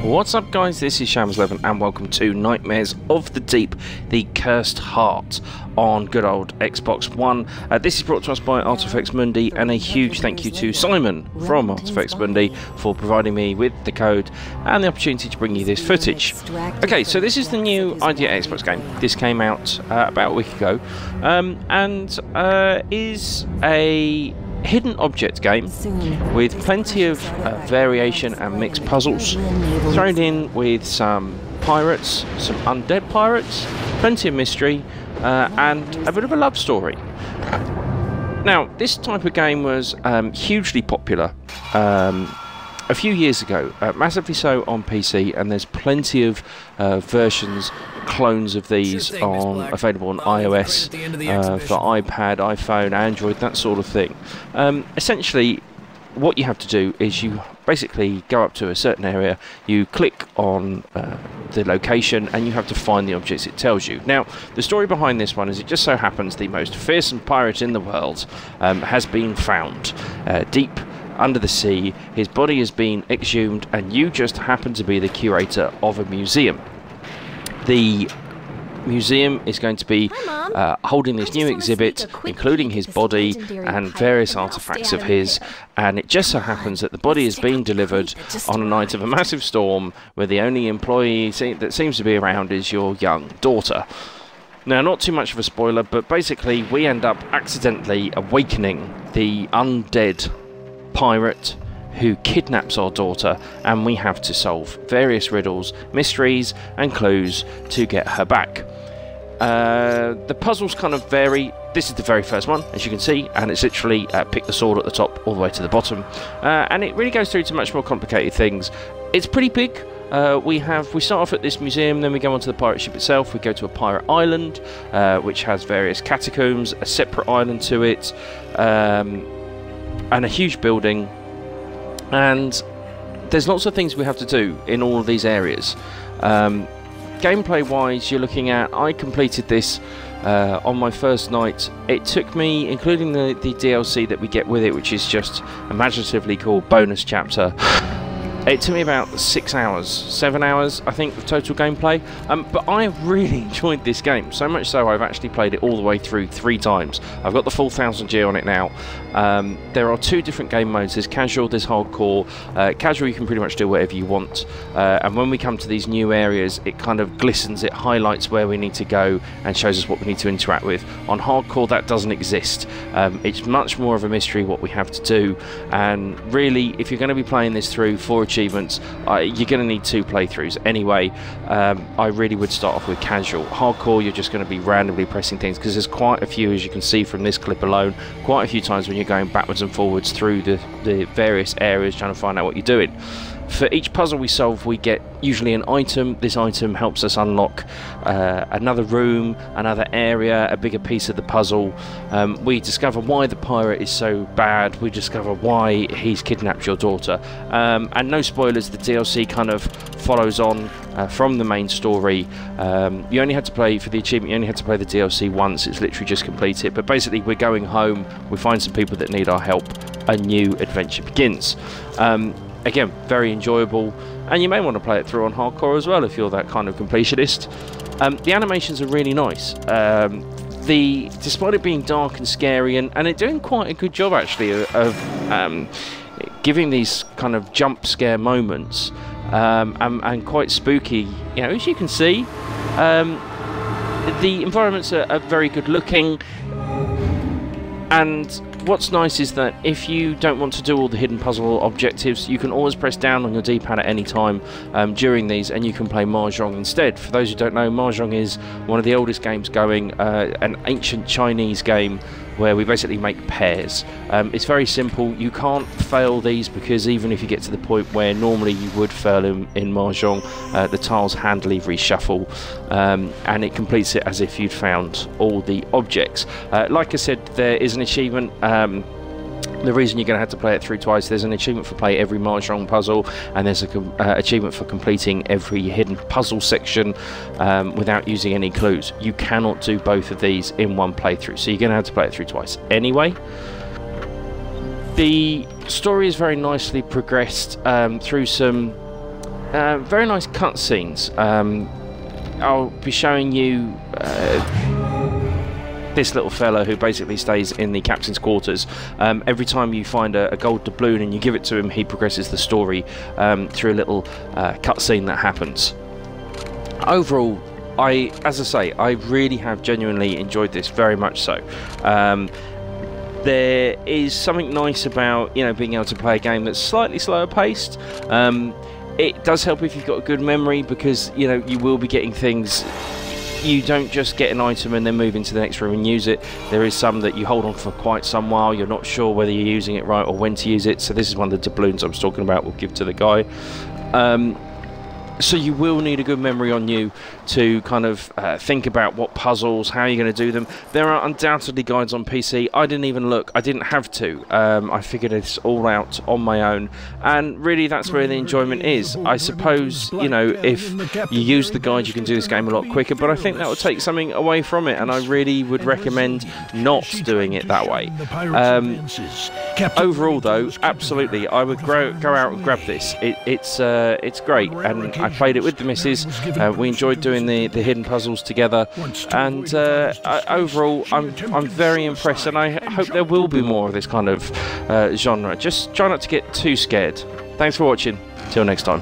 What's up guys, this is Shams11 and welcome to Nightmares of the Deep, the Cursed Heart on good old Xbox One. This is brought to us by Artifex Mundi, and a huge thank you to Simon from Artifex Mundi for providing me with the code and the opportunity to bring you this footage. Okay, so this is the new Idea Xbox game. This came out about a week ago and is a hidden object game with plenty of variation and mixed puzzles, thrown in with some pirates, some undead pirates, plenty of mystery, and a bit of a love story. Now, this type of game was hugely popular a few years ago, massively so on PC, and there's plenty of versions, clones of these available on iOS, for iPad, iPhone, Android, that sort of thing. Essentially, what you have to do is you basically go up to a certain area, you click on the location, and you have to find the objects it tells you. Now, the story behind this one is it just so happens the most fearsome pirate in the world has been found deep under the sea. His body has been exhumed, and you just happen to be the curator of a museum. The museum is going to be holding this new exhibit, including his body and various artifacts of his, and it just so happens that the body is being delivered on a night of a massive storm where the only employee that seems to be around is your young daughter. Now, not too much of a spoiler, but basically we end up accidentally awakening the undead pirate who kidnaps our daughter, and we have to solve various riddles, mysteries and clues to get her back. The puzzles kind of vary. This is the very first one, as you can see, and it's literally pick the sword at the top all the way to the bottom, and it really goes through to much more complicated things. It's pretty big. We start off at this museum, then we go onto the pirate ship itself. We go to a pirate island, which has various catacombs, a separate island to it, and a huge building, and there's lots of things we have to do in all of these areas. Gameplay wise, you're looking at, I completed this on my first night. It took me, including the DLC that we get with it, which is just imaginatively called bonus chapter, it took me about 6 hours, 7 hours, I think, of total gameplay. But I have really enjoyed this game, so much so I've actually played it all the way through 3 times. I've got the full 1000G on it now. There are 2 different game modes. There's casual, there's hardcore. Casual, you can pretty much do whatever you want. And when we come to these new areas, it kind of glistens, it highlights where we need to go and shows us what we need to interact with. On hardcore, that doesn't exist. It's much more of a mystery what we have to do. And really, if you're going to be playing this through for achievements, you're going to need 2 playthroughs anyway. I really would start off with casual. Hardcore, you're just going to be randomly pressing things, because there's quite a few, as you can see from this clip alone, quite a few times when you're going backwards and forwards through the various areas trying to find out what you're doing. For each puzzle we solve, we get usually an item. This item helps us unlock another room, another area, a bigger piece of the puzzle. We discover why the pirate is so bad. We discover why he's kidnapped your daughter. And no spoilers, the DLC kind of follows on from the main story. You only had to play, for the achievement, you only had to play the DLC once. It's literally just complete it. But basically, we're going home, we find some people that need our help, a new adventure begins. Again, very enjoyable, and you may want to play it through on hardcore as well if you're that kind of completionist. The animations are really nice. Despite it being dark and scary, and it's doing quite a good job actually of giving these kind of jump scare moments, and quite spooky. You know, as you can see, the environments are very good looking, and what's nice is that if you don't want to do all the hidden puzzle objectives, you can always press down on your D-pad at any time during these, and you can play Mahjong instead. For those who don't know, Mahjong is one of the oldest games going, an ancient Chinese game where we basically make pairs. It's very simple. You can't fail these, because even if you get to the point where normally you would fail in Mahjong, the tiles handily reshuffle, and it completes it as if you'd found all the objects. Like I said, there is an achievement. The reason you're going to have to play it through twice, there's an achievement for play every Mahjong puzzle, and there's an achievement for completing every hidden puzzle section without using any clues. You cannot do both of these in one playthrough, so you're going to have to play it through twice. Anyway, the story is very nicely progressed through some very nice cutscenes. I'll be showing you this little fella who basically stays in the captain's quarters. Every time you find a gold doubloon and you give it to him, he progresses the story through a little cutscene that happens. Overall, as I say, I really have genuinely enjoyed this, very much so. There is something nice about, you know, being able to play a game that's slightly slower paced. It does help if you've got a good memory, because, you know, you will be getting things. You don't just get an item and then move into the next room and use it. There is some that you hold on for quite some while. You're not sure whether you're using it right or when to use it. So this is one of the doubloons I was talking about. We'll give to the guy. So you will need a good memory on you to kind of think about what puzzles, how you're going to do them. There are undoubtedly guides on PC. I didn't even look. I didn't have to. I figured this all out on my own. And really, that's where the enjoyment is. I suppose, you know, if you use the guide, you can do this game a lot quicker. But I think that would take something away from it. And I really would recommend not doing it that way. Overall, though, absolutely, I would go out and grab this. It's great. And I played it with the missus. We enjoyed doing the hidden puzzles together, and overall I'm very impressed, and I hope there will be more of this kind of genre. Just try not to get too scared. Thanks for watching. Till next time.